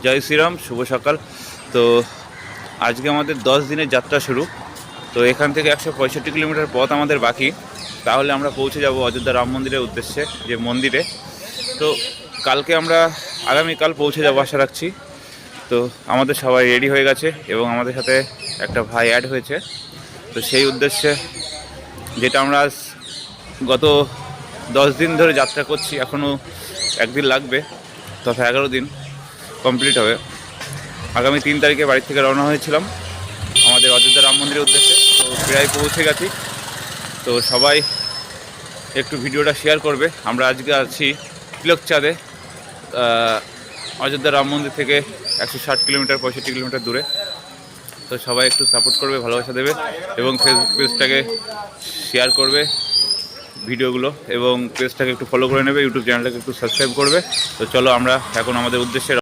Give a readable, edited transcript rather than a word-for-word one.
জয় শ্রীরাম, শুভ সকাল। তো আজকে আমাদের 10 দিনের যাত্রা শুরু। তো এখান থেকে 165 কিলোমিটার পথ আমাদের বাকি, তাহলে আমরা পৌঁছে যাব অযোধ্যা রাম মন্দিরের উদ্দেশ্যে, যে মন্দিরে। তো কালকে আমরা আগামীকাল পৌঁছে যাবো আশা রাখছি। তো আমাদের সবাই রেডি হয়ে গেছে এবং আমাদের সাথে একটা ভাই অ্যাড হয়েছে। তো সেই উদ্দেশ্যে, যেটা আমরা গত 10 দিন ধরে যাত্রা করছি, এখনও একদিন লাগবে, তথা 11 দিন কমপ্লিট হবে। আগামী 3 তারিখে বাড়ি থেকে রওনা হয়েছিলাম আমাদের অযোধ্যা রাম মন্দিরের উদ্দেশ্যে। তো প্রায় পৌঁছে গেছি। তো সবাই একটু ভিডিওটা শেয়ার করবে। আমরা আজকে আছি তিলকচাঁদে, অযোধ্যা রাম মন্দির থেকে 160 কিলোমিটার 65 কিলোমিটার দূরে। তো সবাই একটু সাপোর্ট করবে, ভালোবাসা দেবে এবং ফেসবুক পেজটাকে শেয়ার করবে ভিডিওগুলো, এবং পেজটাকে একটু ফলো করে নেবে, ইউটিউব চ্যানেলটাকে একটু সাবস্ক্রাইব করবে। তো চলো আমরা এখন আমাদের উদ্দেশ্যে